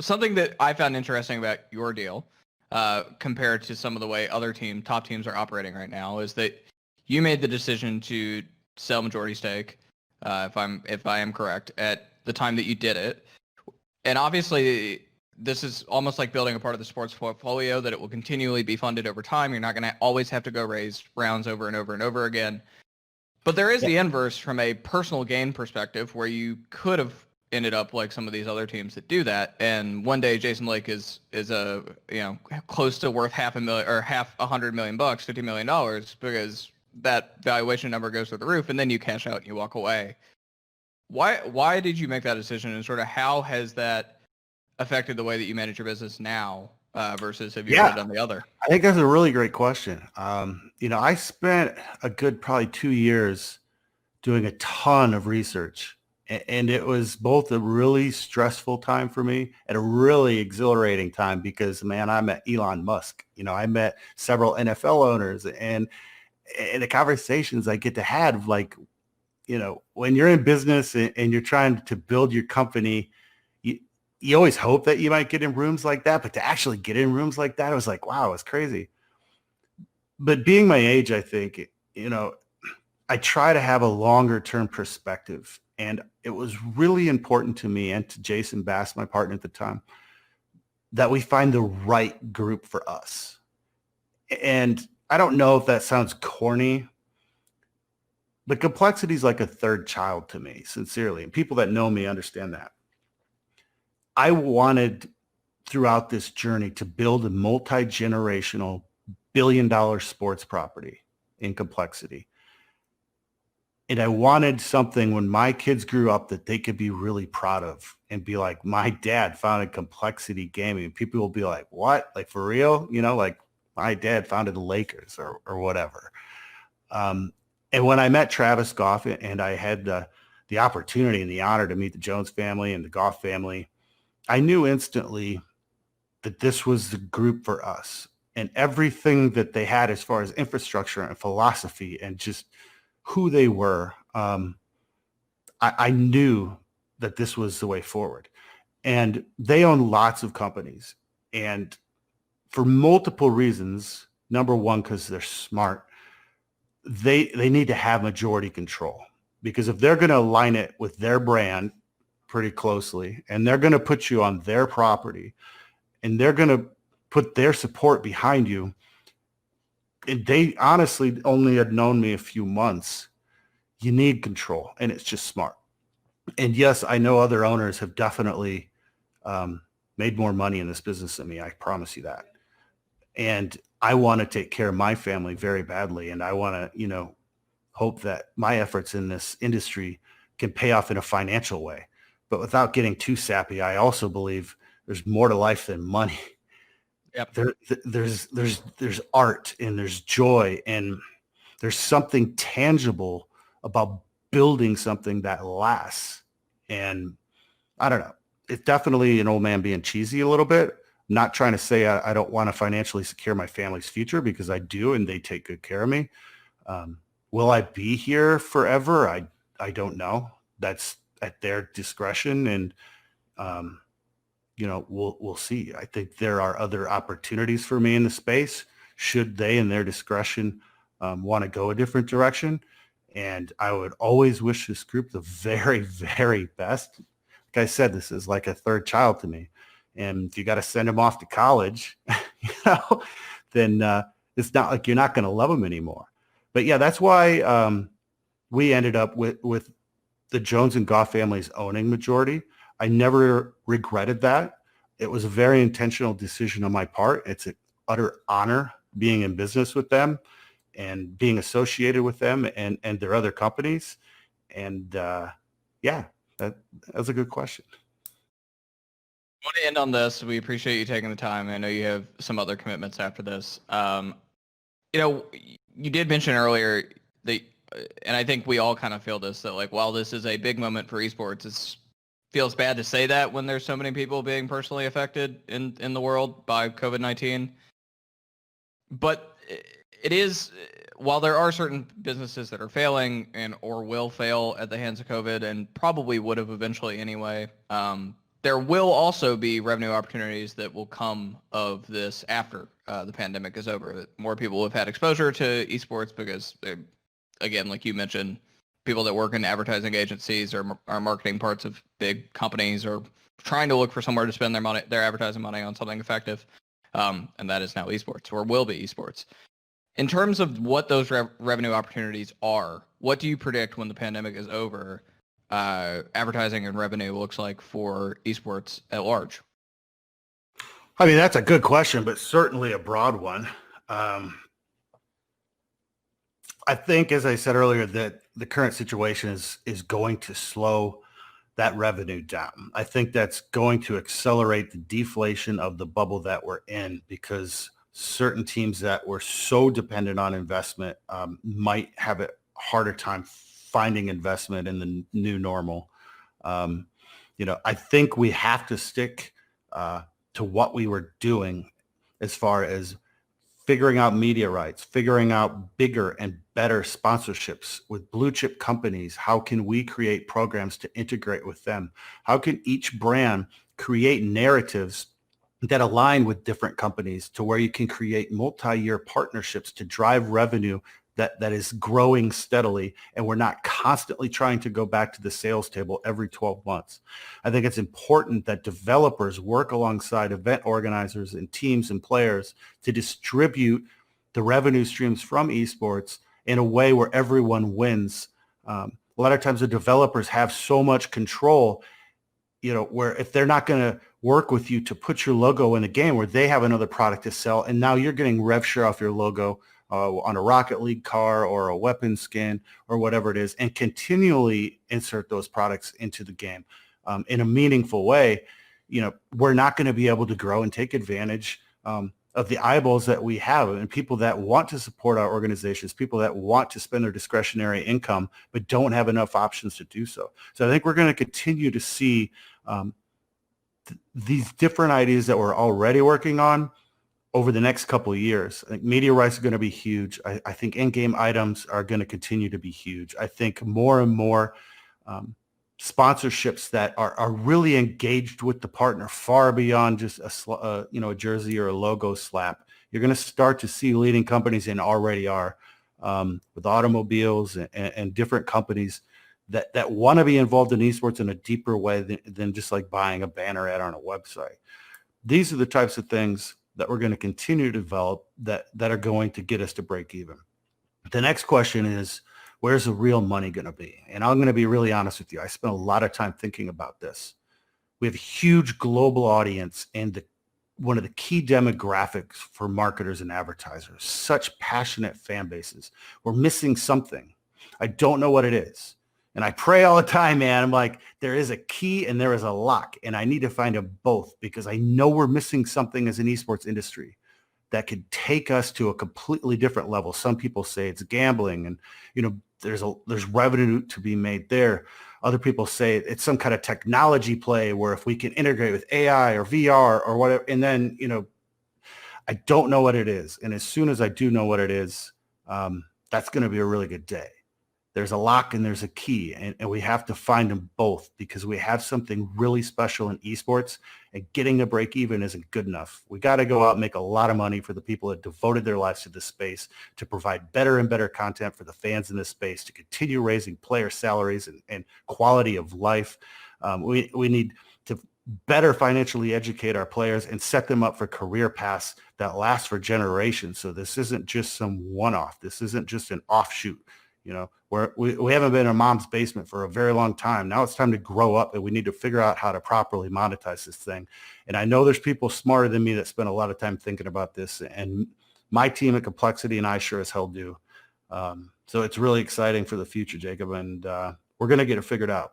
something that I found interesting about your deal, compared to some of the way other top teams are operating right now, is that you made the decision to sell majority stake, if I am correct, at the time that you did it. And obviously, this is almost like building a part of the sports portfolio that it will continually be funded over time. You're not going to always have to go raise rounds over and over and over again. But there is the inverse from a personal gain perspective, where you could have ended up like some of these other teams that do that, and one day Jason Lake is a close to worth $500,000 or $100 million, $50 million, because that valuation number goes through the roof, and then you cash out and you walk away. Why did you make that decision, and sort of how has that affected the way that you manage your business now, versus have you done the other? I think that's a really great question. I spent a good probably 2 years doing a ton of research, and it was both a really stressful time for me and a really exhilarating time because, man, I met Elon Musk. I met several NFL owners, and the conversations I get to have, like, when you're in business and you're trying to build your company, you always hope that you might get in rooms like that, but to actually get in rooms like that, I was like, wow, it's crazy. But being my age, I think, I try to have a longer term perspective. And it was really important to me and to Jason Bass, my partner at the time, that we find the right group for us. And I don't know if that sounds corny, but complexity is like a third child to me, sincerely. And people that know me understand that. I wanted throughout this journey to build a multi-generational billion-dollar sports property in complexity. And I wanted something when my kids grew up that they could be really proud of and be like, my dad founded Complexity Gaming. People will be like, what? Like, for real? Like, my dad founded the Lakers or whatever. And when I met Travis Goff and I had the opportunity and the honor to meet the Jones family and the Goff family, I knew instantly that this was the group for us, and everything that they had as far as infrastructure and philosophy and just who they were. I knew that this was the way forward, and they own lots of companies, and for multiple reasons. Number one, because they're smart. They need to have majority control, because if they're going to align it with their brand pretty closely, and they're going to put you on their property, and they're going to put their support behind you, and they honestly only had known me a few months, you need control, and it's just smart. And yes, I know other owners have definitely made more money in this business than me. I promise you that. And I want to take care of my family very badly, and I want to, hope that my efforts in this industry can pay off in a financial way. But without getting too sappy, I also believe there's more to life than money. Yep. There's art, and there's joy, and there's something tangible about building something that lasts. And I don't know. It's definitely an old man being cheesy a little bit. I'm not trying to say I don't want to financially secure my family's future, because I do, and they take good care of me. Will I be here forever? I don't know. That's at their discretion, and we'll see. I think there are other opportunities for me in the space, should they, in their discretion, want to go a different direction. And I would always wish this group the very, very best. Like I said, this is like a third child to me. And if you got to send them off to college, then it's not like you're not going to love them anymore. But yeah, that's why we ended up with the Jones and Goff families owning majority. I never regretted that. It was a very intentional decision on my part. It's an utter honor being in business with them and being associated with them and their other companies. And that was a good question. I want to end on this. We appreciate you taking the time. I know you have some other commitments after this. You did mention earlier that, and I think we all kind of feel this, that like, while this is a big moment for esports, it feels bad to say that when there's so many people being personally affected in the world by COVID-19. But it is, while there are certain businesses that are failing or will fail at the hands of COVID, and probably would have eventually anyway, there will also be revenue opportunities that will come of this after the pandemic is over. More people have had exposure to esports because, again, like you mentioned, people that work in advertising agencies or are marketing parts of big companies are trying to look for somewhere to spend their advertising money on something effective. And that is now esports, or will be esports. In terms of what those revenue opportunities are, what do you predict when the pandemic is over, advertising and revenue looks like for esports at large? I mean, that's a good question, but certainly a broad one. I think, as I said earlier, that the current situation is going to slow that revenue down. I think that's going to accelerate the deflation of the bubble that we're in, because certain teams that were so dependent on investment might have a harder time finding investment in the new normal. I think we have to stick to what we were doing as far as figuring out media rights, figuring out bigger and better sponsorships with blue chip companies. How can we create programs to integrate with them? How can each brand create narratives that align with different companies to where you can create multi-year partnerships to drive revenue that is growing steadily, and we're not constantly trying to go back to the sales table every 12 months. I think it's important that developers work alongside event organizers and teams and players to distribute the revenue streams from esports in a way where everyone wins. A lot of times the developers have so much control, where if they're not going to work with you to put your logo in the game, where they have another product to sell, and now you're getting rev share off your logo on a Rocket League car or a weapon skin or whatever it is, and continually insert those products into the game in a meaningful way, we're not going to be able to grow and take advantage of the eyeballs that we have and people that want to support our organizations, people that want to spend their discretionary income but don't have enough options to do so. So I think we're going to continue to see these different ideas that we're already working on over the next couple of years. I think media rights are going to be huge. I think in-game items are going to continue to be huge. I think more and more sponsorships that are really engaged with the partner far beyond just a jersey or a logo slap. You're going to start to see leading companies, and already are, with automobiles and different companies that want to be involved in esports in a deeper way than just like buying a banner ad on a website. These are the types of things that we're going to continue to develop that are going to get us to break even. The next question is, where's the real money going to be? And I'm going to be really honest with you. I spent a lot of time thinking about this. We have a huge global audience, and one of the key demographics for marketers and advertisers, such passionate fan bases. We're missing something. I don't know what it is. And I pray all the time, man. I'm like, there is a key and there is a lock, and I need to find them both, because I know we're missing something as an esports industry that could take us to a completely different level. Some people say it's gambling, and there's revenue to be made there. Other people say it's some kind of technology play where if we can integrate with AI or VR or whatever, and then I don't know what it is. And as soon as I do know what it is, that's going to be a really good day. There's a lock and there's a key, and we have to find them both, because we have something really special in esports, and getting a break even isn't good enough. We got to go out and make a lot of money for the people that devoted their lives to this space, to provide better and better content for the fans in this space, to continue raising player salaries and quality of life. We need to better financially educate our players and set them up for career paths that last for generations. So this isn't just some one-off. This isn't just an offshoot. We haven't been in mom's basement for a very long time. Now it's time to grow up, and we need to figure out how to properly monetize this thing. And I know there's people smarter than me that spend a lot of time thinking about this, and my team at Complexity and I sure as hell do. So it's really exciting for the future, Jacob, and we're going to get it figured out.